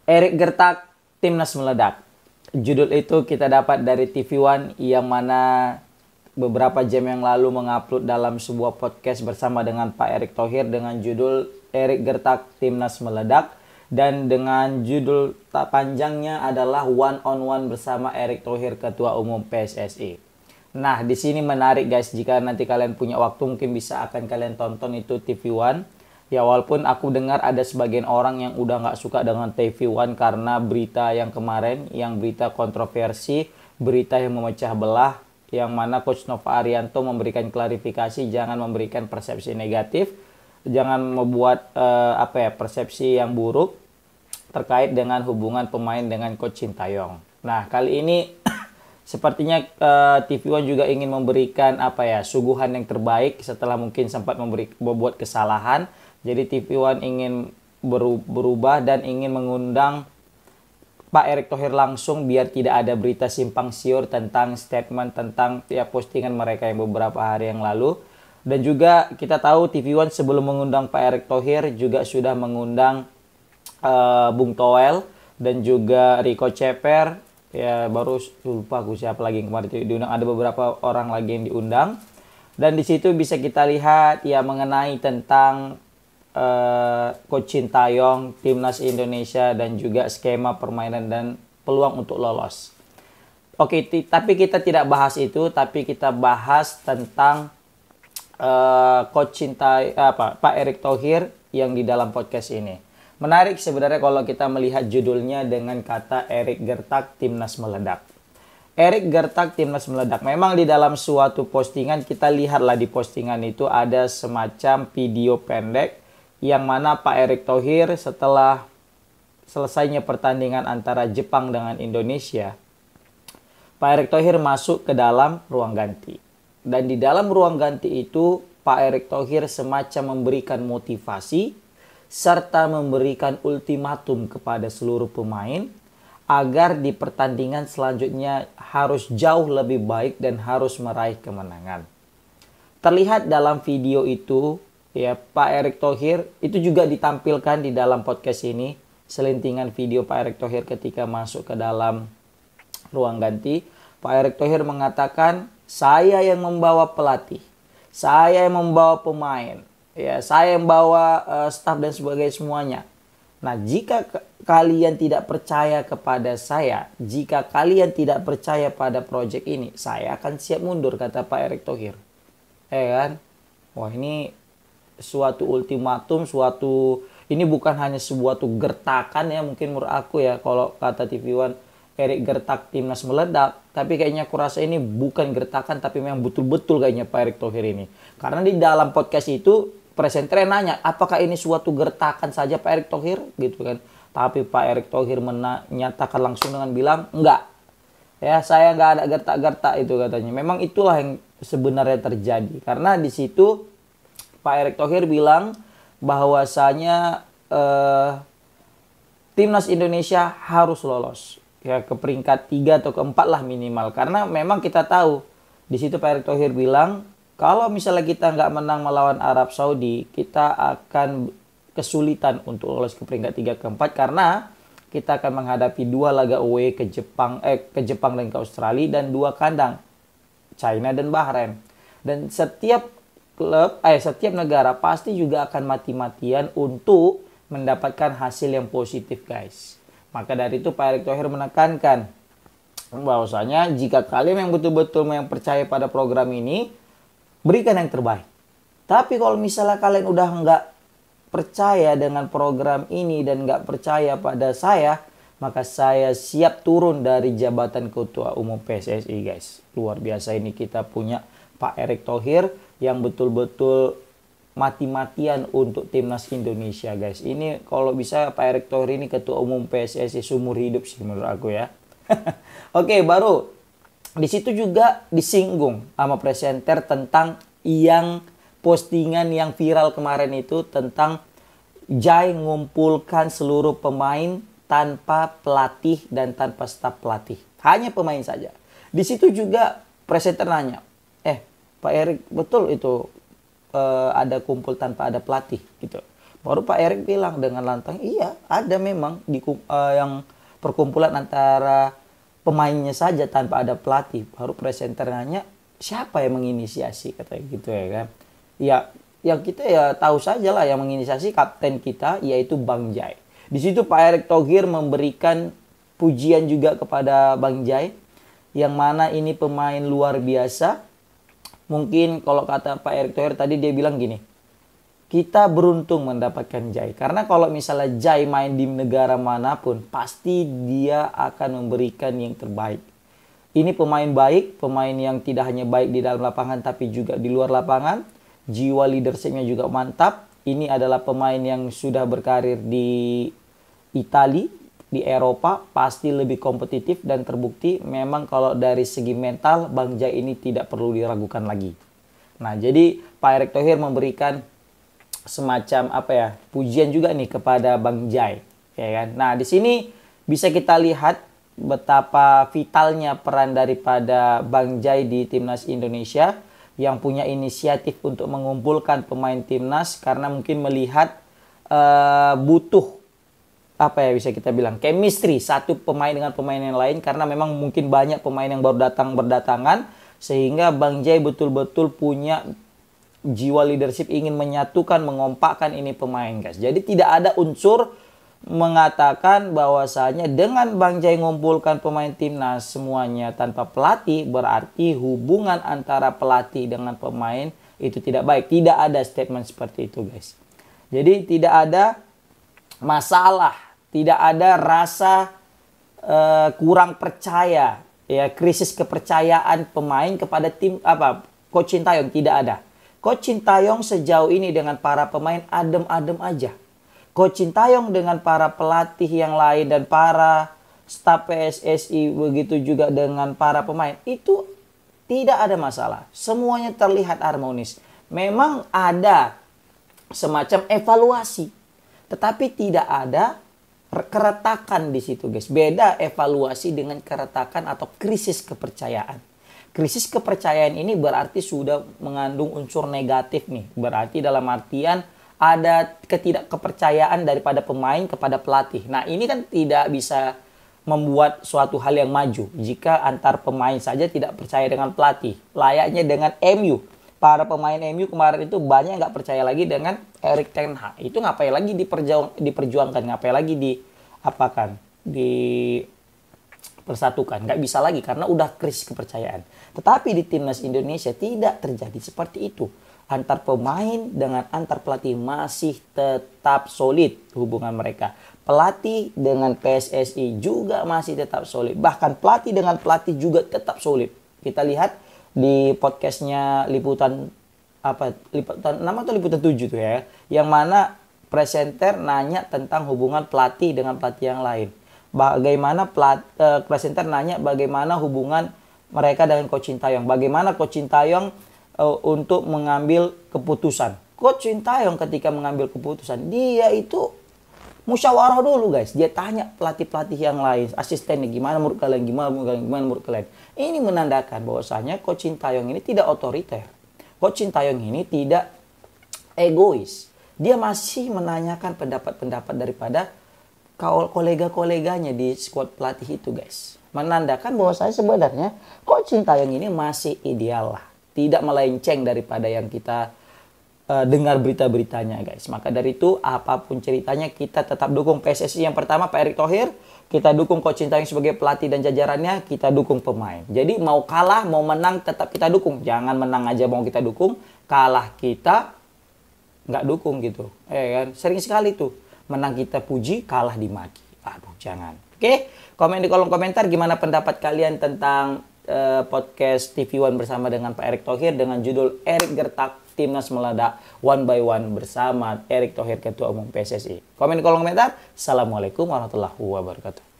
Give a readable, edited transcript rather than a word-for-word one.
Erik Gertak, Timnas meledak. Judul itu kita dapat dari TV One yang mana beberapa jam yang lalu mengupload dalam sebuah podcast bersama dengan Pak Erick Thohir dengan judul Erik Gertak, Timnas meledak. Dan dengan judul tak panjangnya adalah One on One bersama Erick Thohir, Ketua Umum PSSI. Nah, di sini menarik guys, jika nanti kalian punya waktu mungkin bisa akan kalian tonton itu TV One. Ya walaupun aku dengar ada sebagian orang yang udah nggak suka dengan TV One karena berita yang kemarin, yang berita kontroversi, berita yang memecah belah, yang mana Coach Nova Arianto memberikan klarifikasi jangan memberikan persepsi negatif, jangan membuat persepsi yang buruk terkait dengan hubungan pemain dengan Coach Sintayong. Nah, kali ini sepertinya TV One juga ingin memberikan suguhan yang terbaik setelah mungkin sempat membuat kesalahan. Jadi TV One ingin berubah dan ingin mengundang Pak Erick Thohir langsung biar tidak ada berita simpang siur tentang statement tentang postingan mereka yang beberapa hari yang lalu. Dan juga kita tahu TV One sebelum mengundang Pak Erick Thohir juga sudah mengundang Bung Toel dan juga Rico Ceper, ya baru lupa aku siapa lagi yang kemarin diundang, ada beberapa orang lagi yang diundang. Dan di situ bisa kita lihat ya mengenai tentang Coach Sintayong, Timnas Indonesia dan juga skema permainan dan peluang untuk lolos. Oke, tapi kita tidak bahas itu, tapi kita bahas tentang Coach Pak Erick Thohir yang di dalam podcast ini. Menarik sebenarnya kalau kita melihat judulnya dengan kata Erik Gertak, Timnas meledak. Erik Gertak, Timnas meledak. Memang di dalam suatu postingan, kita lihatlah di postingan itu ada semacam video pendek yang mana Pak Erick Thohir setelah selesainya pertandingan antara Jepang dengan Indonesia, Pak Erick Thohir masuk ke dalam ruang ganti. Dan di dalam ruang ganti itu Pak Erick Thohir semacam memberikan motivasi serta memberikan ultimatum kepada seluruh pemain agar di pertandingan selanjutnya harus jauh lebih baik dan harus meraih kemenangan. Terlihat dalam video itu ya Pak Erick Thohir itu juga ditampilkan di dalam podcast ini, selentingan video Pak Erick Thohir ketika masuk ke dalam ruang ganti. Pak Erick Thohir mengatakan, saya yang membawa pelatih, saya yang membawa pemain, ya saya yang bawa staf dan sebagainya semuanya. Nah, jika kalian tidak percaya kepada saya, jika kalian tidak percaya pada proyek ini, saya akan siap mundur, kata Pak Erick Thohir. Kan? Wah, ini suatu ultimatum, ini bukan hanya sebuah gertakan ya, mungkin menurut aku ya, kalau kata TV One Erik Gertak, Timnas meledak, tapi kayaknya aku rasa ini bukan gertakan, tapi memang betul-betul kayaknya Pak Erick Thohir ini. Karena di dalam podcast itu presenter nanya, apakah ini suatu gertakan saja Pak Erick Thohir gitu kan. Tapi Pak Erick Thohir menyatakan langsung dengan bilang, enggak. Ya, saya enggak ada gertak-gertak itu katanya. Memang itulah yang sebenarnya terjadi. Karena di situ Pak Erick Thohir bilang bahwasanya Timnas Indonesia harus lolos ya ke peringkat 3 atau ke-4 lah minimal. Karena memang kita tahu di situ Pak Erick Thohir bilang kalau misalnya kita nggak menang melawan Arab Saudi, kita akan kesulitan untuk lolos ke peringkat 3 ke-4 karena kita akan menghadapi 2 laga away ke Jepang dan ke Australia dan 2 kandang China dan Bahrain. Dan setiap negara pasti juga akan mati-matian untuk mendapatkan hasil yang positif, guys. Maka dari itu Pak Erick Thohir menekankan bahwasanya jika kalian yang betul-betul yang percaya pada program ini, berikan yang terbaik. Tapi kalau misalnya kalian udah nggak percaya dengan program ini dan nggak percaya pada saya, maka saya siap turun dari jabatan Ketua Umum PSSI, guys. Luar biasa ini kita punya Pak Erick Thohir yang betul-betul mati-matian untuk Timnas Indonesia, guys. Ini kalau bisa Pak Erick Thohir ini Ketua Umum PSSI seumur hidup sih menurut aku ya. Oke, baru di situ juga disinggung sama presenter tentang yang postingan yang viral kemarin itu tentang Jai ngumpulkan seluruh pemain tanpa pelatih dan tanpa staf pelatih. Hanya pemain saja. Di situ juga presenter nanya, Pak Erick betul itu ada kumpul tanpa ada pelatih gitu. Baru Pak Erik bilang dengan lantang, iya ada memang yang perkumpulan antara pemainnya saja tanpa ada pelatih. Baru presenter nanya, siapa yang menginisiasi, katanya gitu ya kan. Ya, yang kita ya tahu saja lah yang menginisiasi kapten kita yaitu Bang Jai. Di situ Pak Erick Thohir memberikan pujian juga kepada Bang Jai, yang mana ini pemain luar biasa. Mungkin kalau kata Pak Erick Thohir tadi, dia bilang gini, kita beruntung mendapatkan Jai. Karena kalau misalnya Jai main di negara manapun, pasti dia akan memberikan yang terbaik. Ini pemain baik, pemain yang tidak hanya baik di dalam lapangan tapi juga di luar lapangan. Jiwa leadershipnya juga mantap. Ini adalah pemain yang sudah berkarir di Italia, di Eropa, pasti lebih kompetitif dan terbukti memang kalau dari segi mental Bang Jai ini tidak perlu diragukan lagi. Nah, jadi Pak Erick Thohir memberikan semacam pujian juga nih kepada Bang Jai, ya kan. Nah, di sini bisa kita lihat betapa vitalnya peran daripada Bang Jai di timnas Indonesia, yang punya inisiatif untuk mengumpulkan pemain timnas karena mungkin melihat butuh bisa kita bilang chemistry satu pemain dengan pemain yang lain, karena memang mungkin banyak pemain yang baru berdatangan, sehingga Bang Jai betul-betul punya jiwa leadership, ingin menyatukan, mengompakkan ini pemain, guys. Jadi tidak ada unsur mengatakan bahwasanya dengan Bang Jai mengumpulkan pemain timnas semuanya tanpa pelatih berarti hubungan antara pelatih dengan pemain itu tidak baik. Tidak ada statement seperti itu, guys. Jadi tidak ada masalah, tidak ada rasa kurang percaya, ya, krisis kepercayaan pemain kepada tim Coach Sintayong, tidak ada. Coach Sintayong sejauh ini dengan para pemain adem-adem aja. Coach Sintayong dengan para pelatih yang lain dan para staf PSSI, begitu juga dengan para pemain, itu tidak ada masalah. Semuanya terlihat harmonis. Memang ada semacam evaluasi, tetapi tidak ada keretakan di situ, guys. Beda evaluasi dengan keretakan atau krisis kepercayaan. Krisis kepercayaan ini berarti sudah mengandung unsur negatif nih. Berarti dalam artian ada ketidakkepercayaan daripada pemain kepada pelatih. Nah, ini kan tidak bisa membuat suatu hal yang maju jika antar pemain saja tidak percaya dengan pelatih. Layaknya dengan MU. Para pemain MU kemarin itu banyak nggak percaya lagi dengan Erik ten Hag. Itu ngapain lagi diperjuangkan, ngapain lagi dipersatukan. Nggak bisa lagi karena udah krisis kepercayaan. Tetapi di timnas Indonesia tidak terjadi seperti itu. Antar pemain dengan antar pelatih masih tetap solid hubungan mereka. Pelatih dengan PSSI juga masih tetap solid. Bahkan pelatih dengan pelatih juga tetap solid. Kita lihat di podcastnya liputan 6 atau liputan 7 tuh ya, yang mana presenter nanya tentang hubungan pelatih dengan pelatih yang lain. Bagaimana presenter nanya bagaimana hubungan mereka dengan Coach Sintayong, bagaimana Coach Sintayong untuk mengambil keputusan. Coach Sintayong ketika mengambil keputusan, dia itu musyawarah dulu, guys. Dia tanya pelatih-pelatih yang lain, asistennya, gimana menurut kalian, gimana menurut kalian. Ini menandakan bahwasanya Coach Sintayong ini tidak otoriter. Coach Sintayong ini tidak egois. Dia masih menanyakan pendapat-pendapat daripada kolega-koleganya di squad pelatih itu, guys. Menandakan bahwasanya sebenarnya Coach Sintayong ini masih ideal lah. Tidak melenceng daripada yang kita dengar berita-beritanya, guys. Maka dari itu, apapun ceritanya, kita tetap dukung PSSI. Yang pertama, Pak Erick Thohir. Kita dukung Coach Sintayong sebagai pelatih dan jajarannya. Kita dukung pemain. Jadi mau kalah, mau menang, tetap kita dukung. Jangan menang aja mau kita dukung. Kalah kita nggak dukung gitu. Kan? Sering sekali tuh. Menang kita puji, kalah dimaki. Aduh, jangan. Oke, komen di kolom komentar gimana pendapat kalian tentang podcast TV One bersama dengan Pak Erick Thohir dengan judul Erik Gertak Timnas Meledak One by One bersama Erick Thohir Ketua Umum PSSI. Komen di kolom komentar. Assalamualaikum warahmatullahi wabarakatuh.